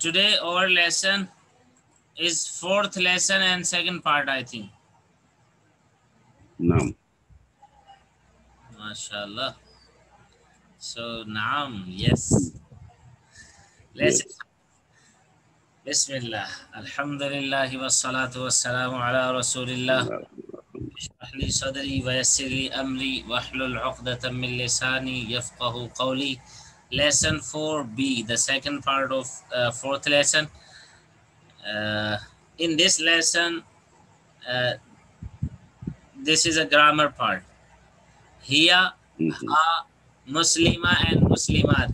Today our lesson is fourth lesson and second part, I think. Naam. MashaAllah. So, Naam, yes. Let's. Yes. Bismillah. Alhamdulillah wa salatu wa salamu ala Rasulillah. اشرح لي صدري ويسر لي أمري واحلل عقدة من لساني يفقهوا قولي. Lesson 4b, the second part of fourth lesson. In this lesson, this is a grammar part. Hiya, ha, Muslima and Muslimat.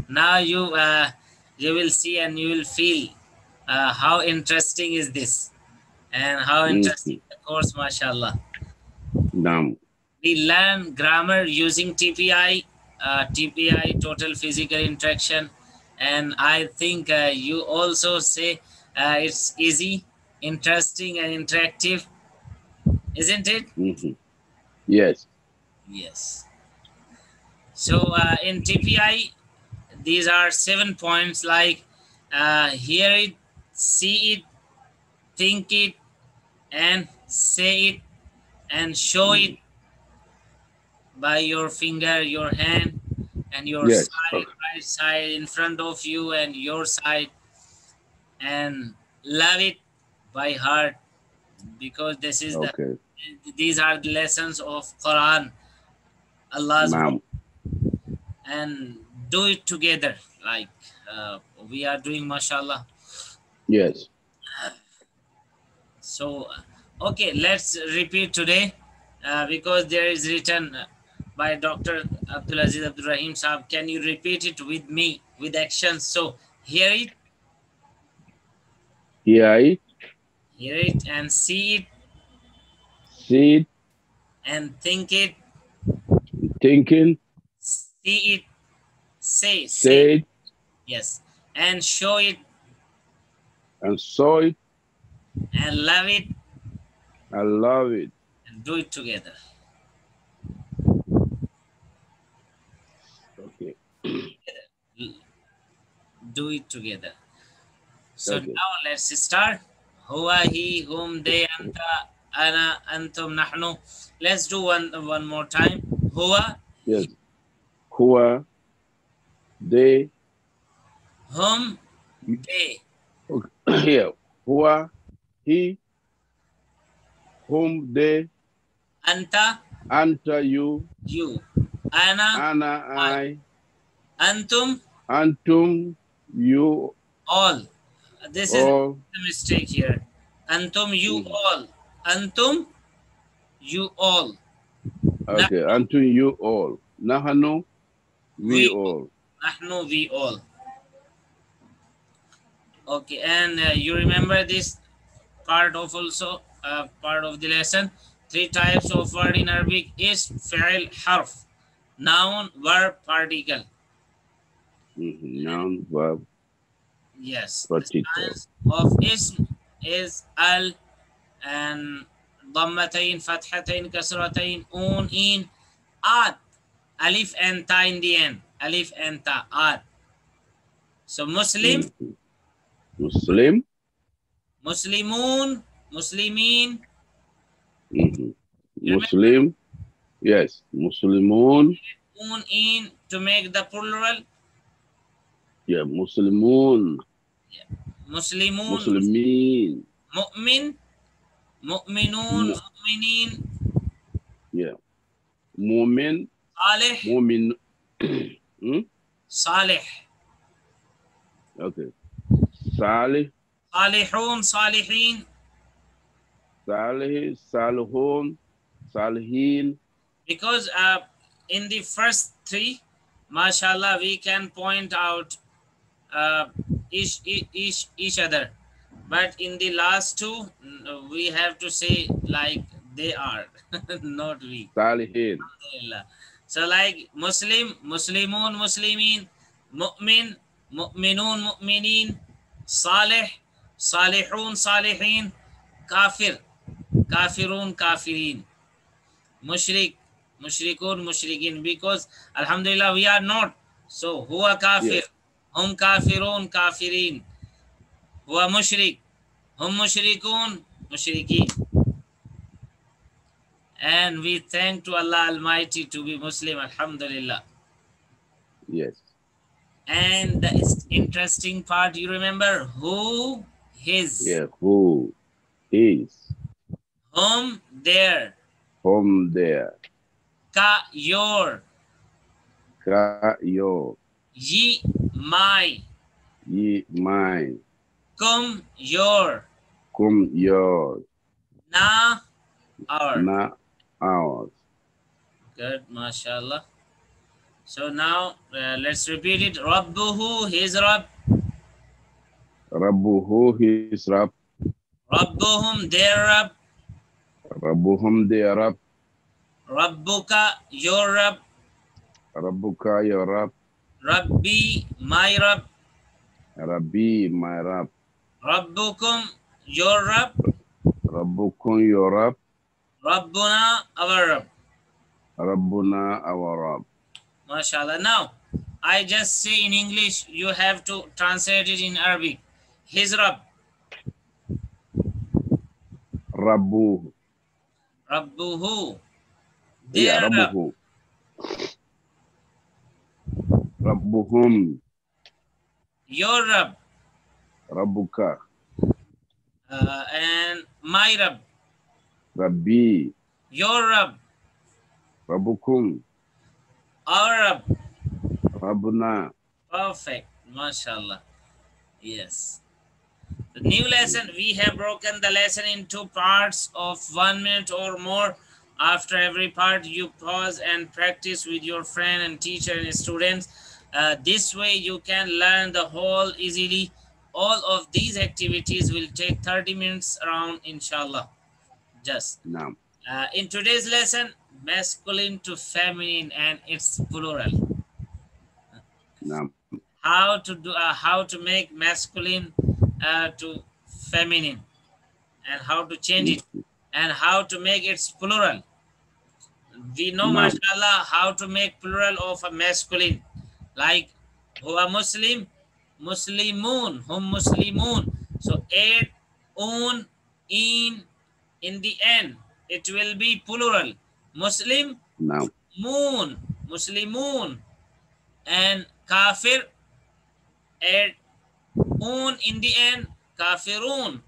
Now you will see and you will feel how interesting is this and how interesting the course, mashallah. Naam. We learn grammar using TPI, total physical interaction, and I think you also say it's easy, interesting, and interactive, isn't it? Yes. Yes. So in TPI, these are 7 points like hear it, see it, think it, and say it, and show it by your finger, your hand, and your Yes. side, right side in front of you, and your side, and love it by heart, because this is Okay. these are the lessons of Quran, Allah's Naam. word, and do it together like we are doing, mashallah. Yes. So, okay, let's repeat today because there is written by Dr. Abdulaziz Abdul Rahim Saab. Can you repeat it with me with action? So, hear it, Hear it, and see it, see it, and think it, thinking, see it, say say it, yes, and show it, and saw it, and love it, I love it. and do it together. Okay. Do it together. So Okay. now let's start. Huwa, he, whom, they, anta, ana, antum, nahnu. Let's do one more time. Huwa, Yes. Who are they? whom, they, Okay. Here. Who are he? Whom they? anta, Anta you. you, ana, Anna I. antum, Antum you. all. This is All. the mistake here. Antum, you all. Antum, you all. Okay. Antum you all. Nahanu we all. Nahnu, we all. Okay, and you remember this part of also part of the lesson. 3 types of word in Arabic is fi'l, harf, noun, verb, particle. Noun, verb, Yes. particle. The signs of ism is al and dhammatain, fathatain, kasratain, un, in, at, alif and ta in the end. Alif and ta, at. So Muslim, Muslim. Muslimun, Muslimin. Muslim. Yes. Muslimun. Un, in to make the plural. Yeah. Muslimun. Muslimun, Muslimin. mu'min, mu'minun, mu'minin, Yeah. Mu'min. salih, Mu'min. salih, Okay. Salih. salihun, salihin. Salih. Salihun. Salihin. Because in the first 3, mashallah, we can point out each other. But in the last 2, we have to say like they are, not we. Salihin. Alhamdulillah. So like Muslim, Muslimun, Muslimin, Mu'min, Mu'minun, Mu'minin, Salih, Salihun, Salihin, Kafir, Kafirun, Kafirin, Mushrik, Mushrikun, Mushrikin. Because Alhamdulillah we are not. So huwa kafir, hum kafirun kafirin, huwa mushrik, hum mushrikun mushrikeen. And we thank to Allah Almighty to be Muslim, alhamdulillah. Yes. And the interesting part, you remember who, his. Yeah, who, his. Whom, their. Whom, their. Ka, your. Ka, your. Ye, my. Ye, mine. Kum, your. Kum, yours. Na, our. Na, ours. Good, mashallah. So now let's repeat it. Rabbuhu, his Rabb. Rabbuhu, his Rabb. Rabbuhum, their Rabb. Rabbuhum, their Rabb. Rabbuka, your Rabb. Rabbuka, your Rabb. Rabbi, my Rabb. Rabbi, my Rabb. Rabbukum, your Rabb. Rabbukum, your Rabb. Rabbuna, our Rabb. Rabbuna, our Rabb. MashaAllah. Now, I just say in English, you have to translate it in Arabic. His Rabb. Rabbuhu. Rabbuhu. Yeah, Their Rabb. Rabbuhu. Rabbuhum. Your Rabb. Rabbuka. And my Rabb. Rabbi. Your Rabb. Rabbukum. Our Rabb. Rabbuna. Perfect. MashaAllah. Yes. The new lesson, we have broken the lesson into parts of 1 minute or more. After every part, you pause and practice with your friend and teacher and students. This way, you can learn the whole easily. All of these activities will take 30 minutes around, inshallah. Just. No. In today's lesson, masculine to feminine and its plural. No. How to make masculine to feminine, and how to change it, and how to make its plural. We know, mashallah, how to make plural of a masculine, like huwa Muslim, Muslimun, hum Muslimun. So add un, in the end, it will be plural. Muslim, No. moon, Muslimun. And kafir, add un in the end, kafirun.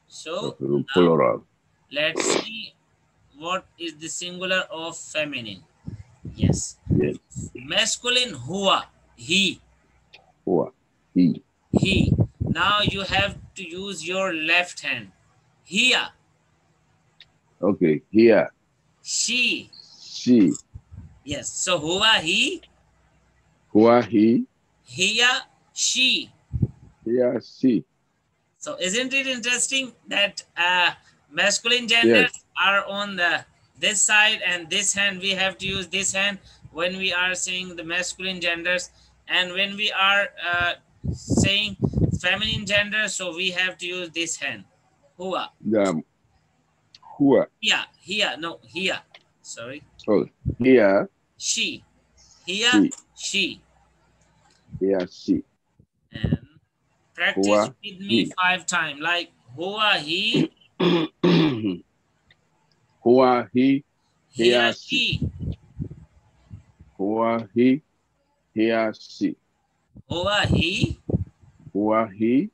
So Plural. let's see what is the singular of feminine. Yes. Yes. Masculine, huwa, he. Huwa. He. He. Now you have to use your left hand. Hiya. Okay. Here. She. She. Yes. So huwa, he. Huwa, he. Hiya, she. Here, she. So isn't it interesting that masculine genders are on this side, and this hand we have to use this hand when we are saying the masculine genders, and when we are saying feminine gender, so we have to use this hand. Huwa. Huwa. Here. Sorry. Oh, here. She. Here, she. Here, she. And practice Huwa, with me he. 5 times. Like huwa, he. Huwa, he. Here, Here, she. Huwa, he. Here, she. Huwa, he. Huwa, he.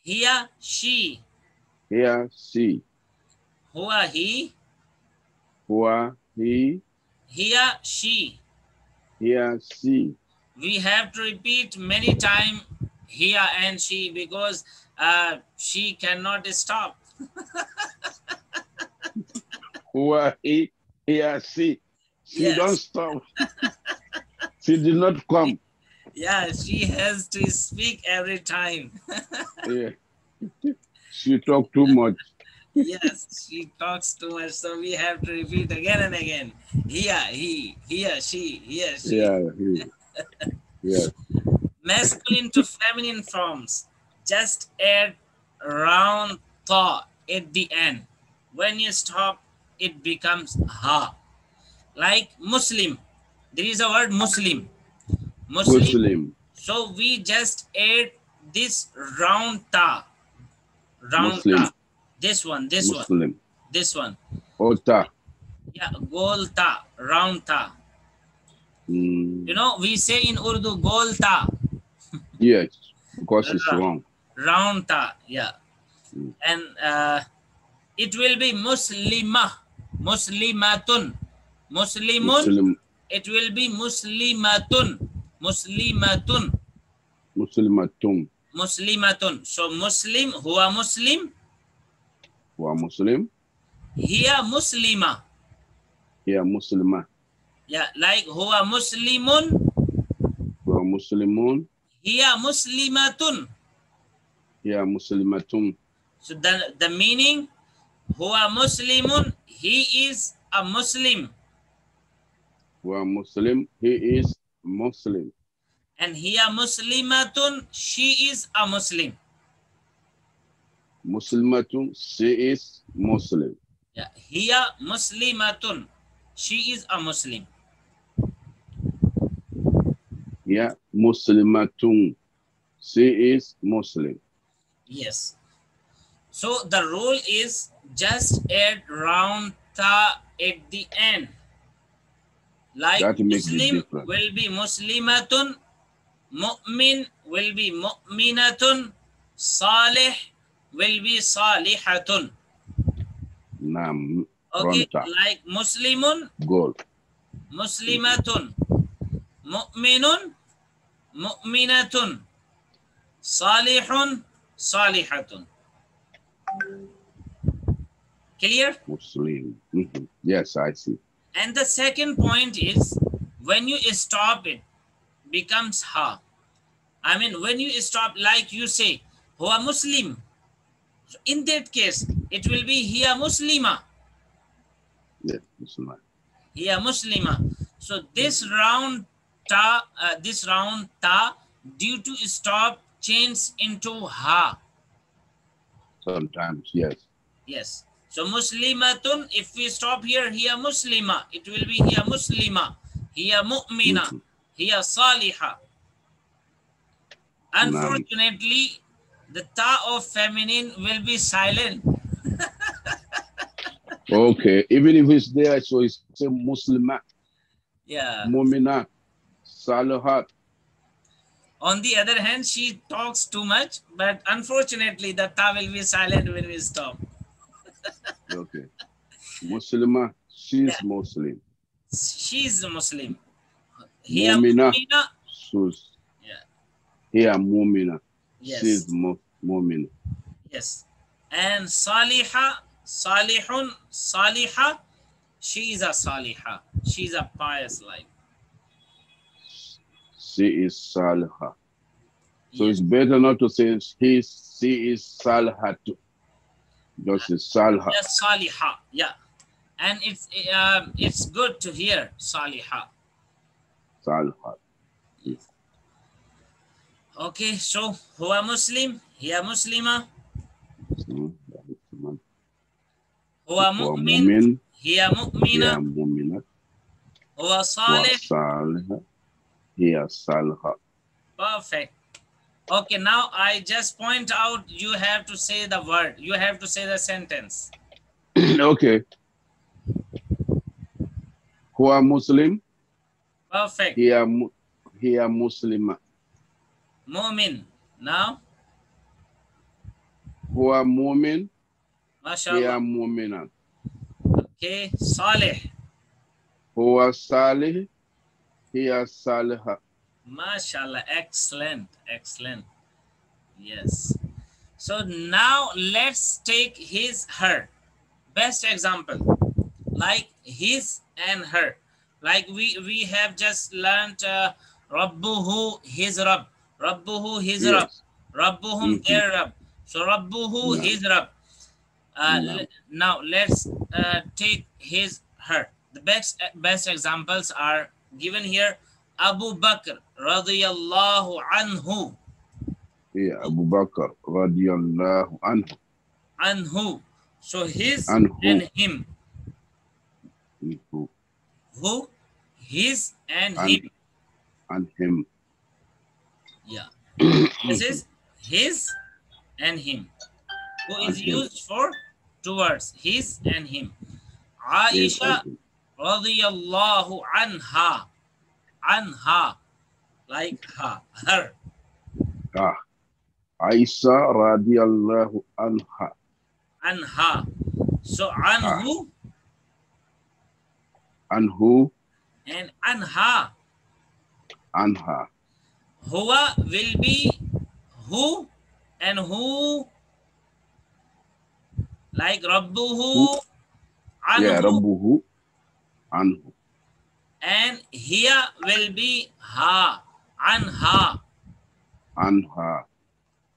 Here, she. Here, she. Huwa, he. Huwa, he. Here, she. Here, she. We have to repeat many times here and she, because she cannot stop. Huwa, he. Here, she. She Yes. don't stop. She did not come. Yeah, she has to speak every time. Yeah. She talked too much. Yes, she talks too much, so we have to repeat again and again. Here, he. Here, she. Here, she. Yeah, he. Yeah. Masculine to feminine forms. Just add round tha at the end. When you stop, it becomes ha. Like Muslim. There is a word Muslim. Muslim. So we just add this round ta. Round Muslim. ta. This one, this Muslim. one, this one. Ota. Yeah, gol ta, round ta. You know, we say in Urdu, gol ta. Yes, because it's wrong. Round ta, yeah. And it will be muslimah, muslimatun. Muslimun, Muslim. it will be muslimatun, muslimatun. Muslimatum. Muslimatun. So Muslim, huwa Muslim. Huwa Muslim. Hiya Muslima. Hiya Muslima. Yeah, like huwa Muslimun. Huwa Muslimun. Hiya Muslimatun. Hiya Muslimatum. So the meaning, huwa Muslimun, he is a Muslim. Huwa Muslim, he is Muslim. And hiya Muslimatun, she is a Muslim. Muslimatun, she is Muslim. Yeah, hiya Muslimatun, she is a Muslim. Yeah, Muslimatun, she is Muslim. Yes. So the rule is just add round ta at the end. Like Muslim will be Muslimatun, Mu'min will be Mu'minatun, Salih will be Salihatun. Naam. Okay, like Muslimun, Goal. Muslimatun, Mu'minun, Mu'minatun, Salihun, Salihatun. Clear? Muslim. Yes, I see. And the second point is when you stop it becomes ha. I mean, when you stop, like you say, huwa Muslim. So in that case, it will be hiya Muslima. Yes, Muslima. Hiya Muslima. So this round ta, due to stop, change into ha. Sometimes, yes. Yes. So Muslimatun, if we stop here, hiya Muslima, it will be hiya Muslima, hiya Mu'mina, hiya Saliha. Unfortunately, the ta of feminine will be silent. Okay, even if it's there, so it's a Muslima. Yeah. Mu'mina, Salihat. On the other hand, she talks too much, but unfortunately, the ta will be silent when we stop. Okay. Muslima, she's Muslim. She's a Muslim. Hiya Mu'mina. Yeah. Hiya Mu'mina. Yes. She's Mu'mina. Yes. And Saliha, Salihun, Saliha, she is a Saliha. She is a pious life. She is Saliha. So it's better not to say she is Saliha too. Just Salha. Yes, Saliha. Yeah. And it's good to hear Saliha. Salha. Yes. Okay, so huwa Muslim, hiya Muslima. Huwa Mu'min, hiya Mu'mina. Huwa Salih, hiya Salha. Perfect. Okay, now I just point out you have to say the word. You have to say the sentence. Okay. Huwa Muslim. Perfect. Hiya Muslima. Mu'min. Now. Huwa Mu'min. MashaAllah. Hiya Mu'mina. Okay. Salih. Huwa Salih. Hiya Saliha. MashaAllah. Excellent. Excellent. Yes. So now let's take his, her. Best example. Like his and her. Like we have just learned Rabbuhu, his Rabb. Rabbuhu, his Rabb. Rabbuhum, their Rabb. So Rabbuhu, his Rabb. Now let's take his, her. The best examples are given here. Abu Bakr radiyallahu anhu. Yeah, Abu Bakr radiyallahu anhu. Anhu. So his and him. Who? His and him. And him. Yeah. This is his and him. Who is used for two words, his and him. Aisha radiyallahu anha. Anha. Like her. Her. Aisha radiyallahu anha. Anha. So anhu. Anhu. And anha. Anha. Huwa will be who and who. Like Rabbuhu. Anhu. Yeah, Rabbuhu. Anhu. And here will be ha. Anha. Anha.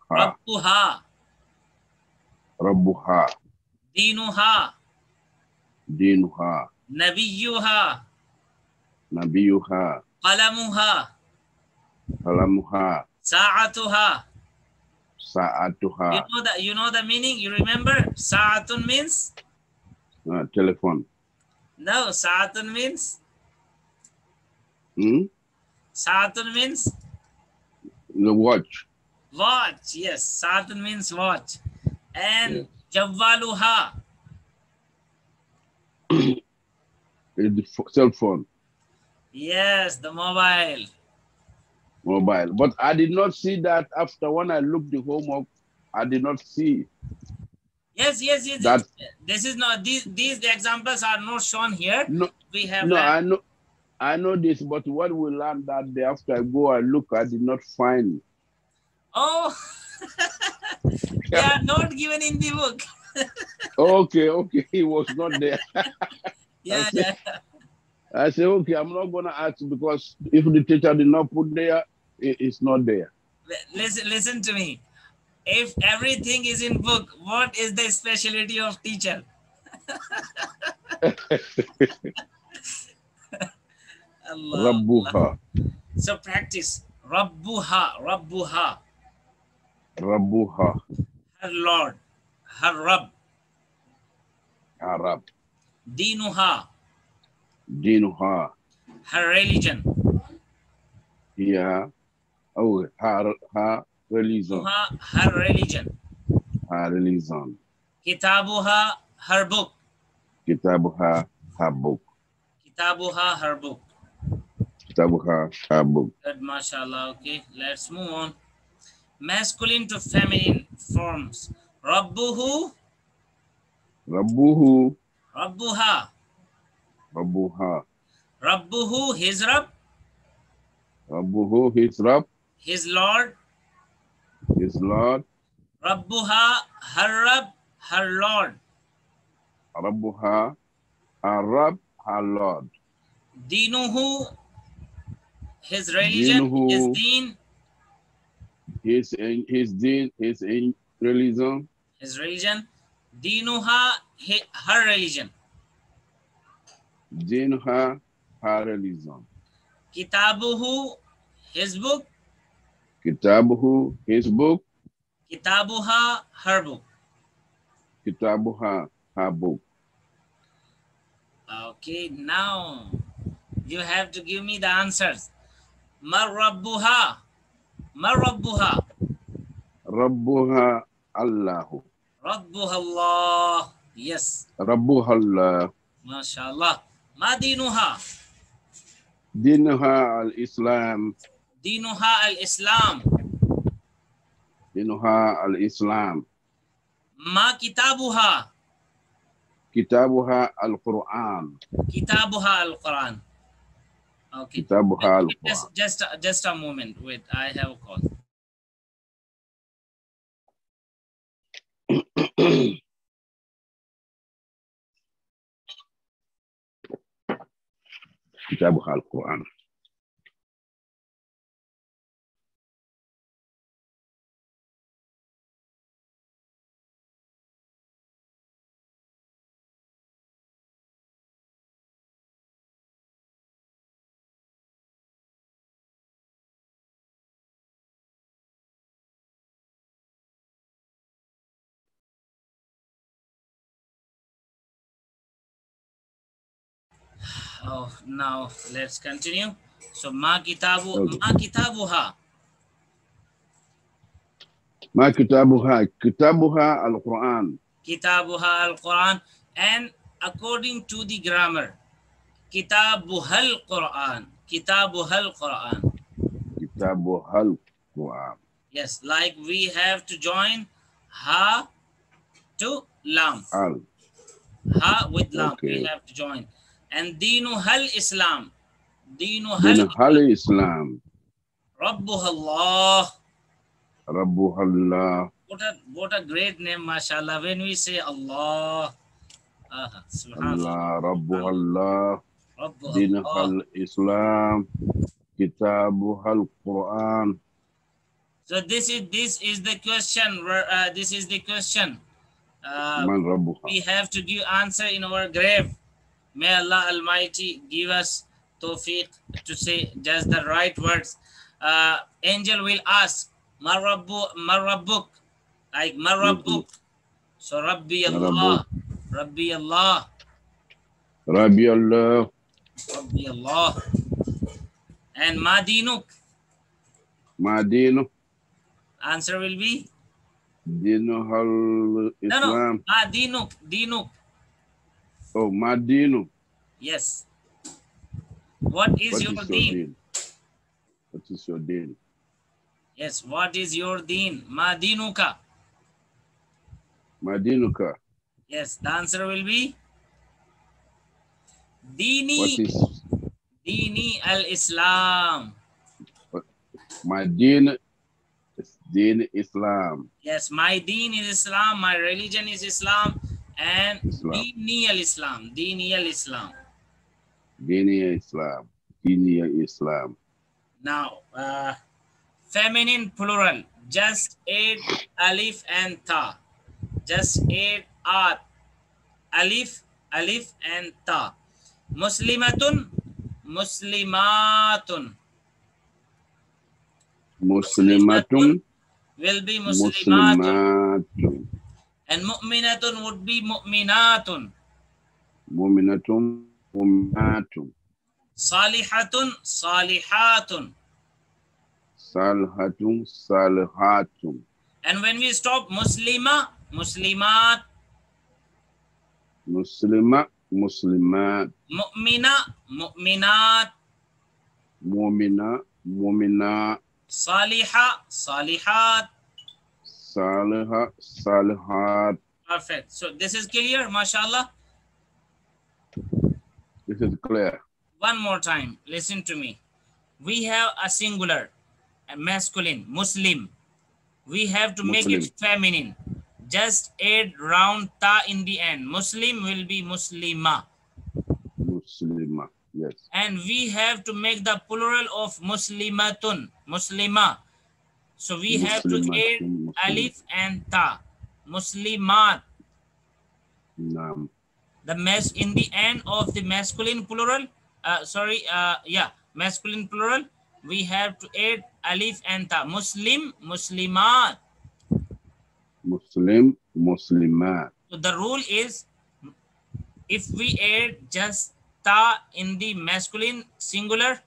Ha. Rabbuha. Rabbuha. Dinuha. Dinuha. Nabiyuha. Nabiyuha. Qalamuha. Qalamuha. Sa'atuha. Sa'atuha. You know the meaning? You remember? Sa'atun means? Telephone. No, Sa'atun means? Sa'atun means? The watch. Watch, yes. Sa'atun means watch. And yes. Jawwaluha. The cell phone. Yes, the mobile. Mobile. But I did not see that after when I looked the homework, I did not see. Yes. That, this is not, these examples are not shown here. No, we have no, I know this, but what we learned that day after I go and look, I did not find. Oh, they are not given in the book. Okay, it was not there. Yeah. I said, okay, I'm not going to ask because if the teacher did not put there, it's not there. Listen to me. If everything is in book, what is the specialty of teacher? Allah, Rabbuha. Allah. So practice. Rabbuha. Rabbuha. Her Lord. Her Rabb. Arab. Dinuha. Dinuha. Her religion. Yeah. Oh, her religion. Her religion. Her religion. Kitabuha. Her book. Kitabuha. Her book. Kitabuha. Her book. Kitabuha. Her book. Good, mashallah. Okay, let's move on. Masculine to feminine forms. Rabbuhu. Rabbuhu. Rabbuha. Rabbuha. Rabbuhu, his Rabb. Rabbuhu, his Rabb. His Lord. His Lord. Rabbuha, her Rabb, her Lord. Rabbuha, her Rabb, her Lord. Dinuhu, his religion, Dinuhu, his deen. His deen, his religion. His religion. Dinuha, her religion. Dinuha, her religion. Kitabuhu, his book. Kitabuhu, his book. Kitabuha, her book. Kitabuha, her book. Okay, now you have to give me the answers. Marabbuha. Marabbuha. Rabbuha Allahu. Rabbuha Allah. Yes. Rabbuha Allah. MashaAllah. Madinuha. Dinuha al-Islam. Dinuha al-Islam. Dinuha al-Islam. Ma kitabuha. Kitabuha al-Qur'an. Kitabuha al-Quran. Okay. Kitabuha al-Quran. Just a moment. Wait, I have a call. Kitabuha al-Quran. Oh, now let's continue. So ma kitabuha. Ma kitabuha. Kitabuha al-Qur'an. Kitabuha al-Quran. And according to the grammar, Kitabuha al-Quran. Kitabuha al-Quran. Kitabuha al-Qur'an. Yes, like we have to join ha to lam. Al. Ha with lam, Okay. we have to join. And Dinuhal Islam. Dinuhal Islam. Rabbuha Allah. Rabbuha Allah. What a great name, mashallah. When we say Allah, Allah, Rabbuha Allah. Rabbuha Dinuhal Islam. Kitabuha al-Qur'an. So this is the question. This is the question. Man Rabbuha. We have to give answer in our grave. May Allah Almighty give us tawfiq to say just the right words. Angel will ask, Marabbuk, like Marabbuk. So Rabbi Allah, Rabbi Allah, Rabbi Allah. Rabbi Allah. And Madinuk. Madinu. Answer will be? Dinuhal Islam. No, Dinuk. Oh, Madinu. Yes. What is your deen? What is your deen? Yes, what is your deen? Madinuka. Madinuka. Yes, the answer will be Dini. What is Dini al-Islam. my deen? Is deen Islam. Yes, my deen is Islam, my religion is Islam, and Islam. Dini al-Islam. Dini al-Islam. Dini Islam. Dini Islam. Now, feminine plural, just add alif and ta. Just add alif and ta. Muslimatun, muslimatun. Muslimatun will be muslimatun. Muslimatun. And mu'minatun would be mu'minatun. Mu'minatun Mu'minatun. Salihatun, salihatun. Salhatun Salhatun. And when we stop, Muslima, muslimat. Muslima Muslimat. Mu'mina, mu'minat. Mu'mina Mu'mina. Saliha, salihat. Saliha Salihat. Perfect. So this is clear, mashallah. This is clear. One more time, listen to me. We have a singular, a masculine, Muslim. We have to make it feminine. Just add round ta in the end. Muslim will be Muslima. Muslima, yes. And we have to make the plural of Muslimatun, Muslima. So we have to add alif and ta. Muslimat. Naam. The in the end of the masculine plural, masculine plural, we have to add alif and ta. Muslim, muslimat. Muslim, Muslimat. So the rule is, if we add just ta in the masculine singular,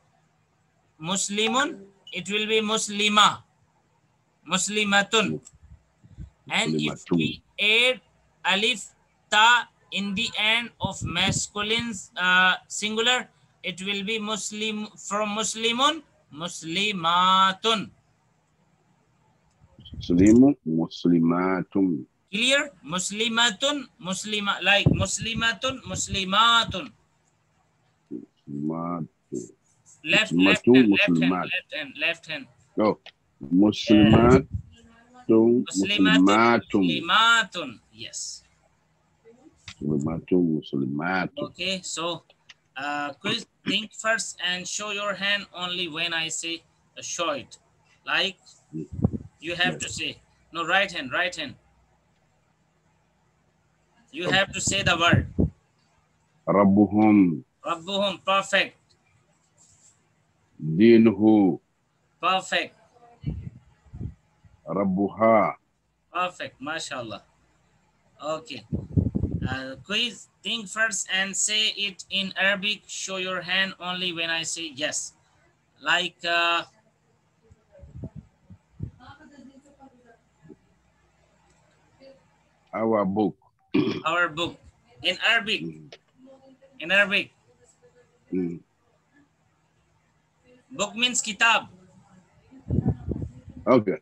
Muslimun, it will be Muslima, Muslimatun. And if we add alif ta in the end of masculine singular, it will be Muslim, from Muslimun, Muslimatun. Muslimun, Muslimatun. Clear? Muslimatun, Muslima, like Muslimatun, Muslimatun. Left hand. Oh, Muslimatun, Muslimatun. Yes. Muslimatun. Okay, so quiz, think first and show your hand only when I say show it. Like you have to say, no, right hand. You have to say the word. Rabbuhum. Rabbuhum, perfect. Dinuhu. Perfect. Rabbuha. Perfect, mashallah. Okay. Quiz, think first and say it in Arabic. Show your hand only when I say yes. Like Our book. Our book. In Arabic. In Arabic. Book means kitab. Okay.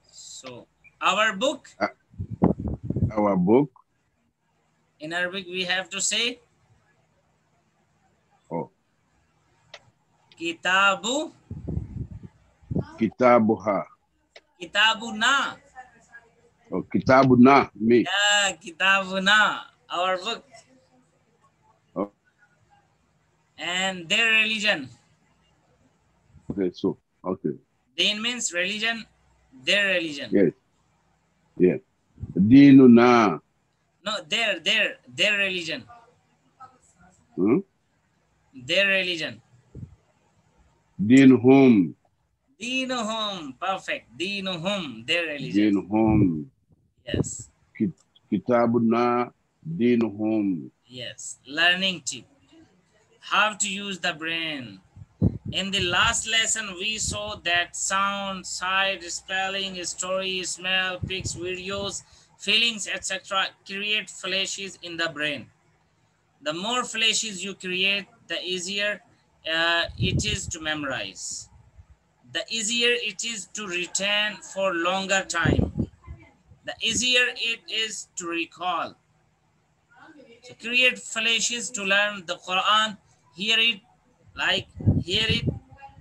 So, our book. Our book. In Arabic, we have to say. Oh. Kitabu. Kitabuha. Kitabuna. Oh, kitabuna, me. Yeah, kitabuna, our book. Oh. And their religion. Okay, so, okay. Deen means religion, their religion. Yes. Yeah. Dinuna. No, their religion. Their religion. Dinhum. Dinuhum, perfect. Dinuhum, their religion. Dinhum. Yes. Kitabuna dinhum. Yes. Learning tip. How to use the brain. In the last lesson, we saw that sound, sight, spelling, story, smell, pics, videos, feelings, etc. create flashes in the brain. The more flashes you create, the easier it is to memorize. The easier it is to retain for longer time. The easier it is to recall. So create flashes to learn the Quran, hear it,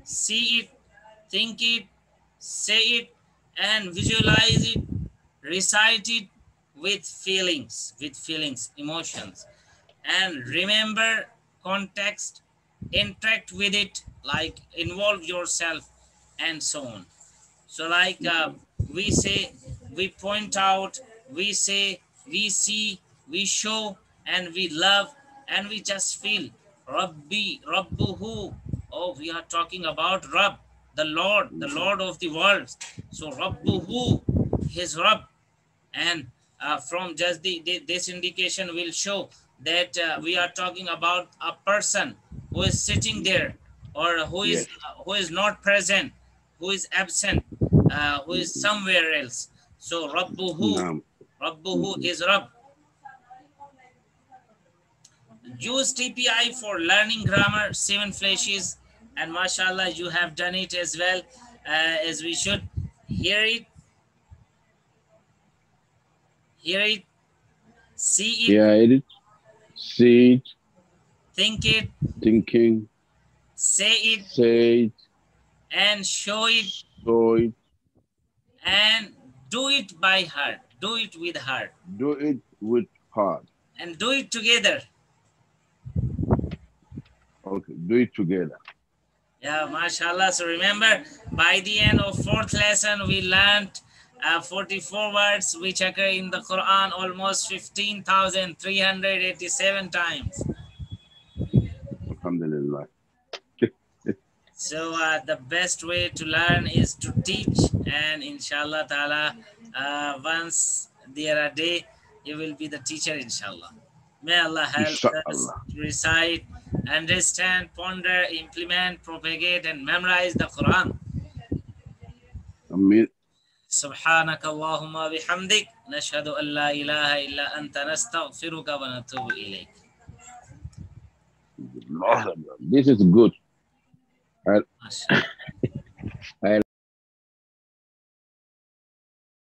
see it, think it, say it, and visualize it, recite it with feelings, emotions. And remember context, interact with it, like involve yourself, and so on. So like we say, we point out, we say, we see, we show, and we love, and we just feel. Rabbi, Rabbuhu. Oh, we are talking about Rabb, the Lord of the world. So Rabbuhu, his Rabb. And from just this indication will show that we are talking about a person who is sitting there, or who is not present, who is absent, who is somewhere else. So Rabbuhu, Rabbuhu is Rabb. Use TPI for learning grammar, 7 flashes, and mashallah, you have done it as well as we should. Hear it, see it, hear it, see it, think it, thinking, say it, and show it, and do it by heart. Do it with heart. Do it with heart. And do it together. Okay, do it together. Yeah, mashallah. So remember, by the end of 4th lesson, we learned 44 words which occur in the Quran almost 15,387 times. Alhamdulillah. So the best way to learn is to teach, and inshallah ta'ala, once there are day, you will be the teacher, inshallah. May Allah help us to recite, understand, ponder, implement, propagate, and memorize the Quran. Amen. سبحانك اللهم وبحمدك نشهد أن لا إله إلا أنت نستغفرك ونتوب إليك. This is good.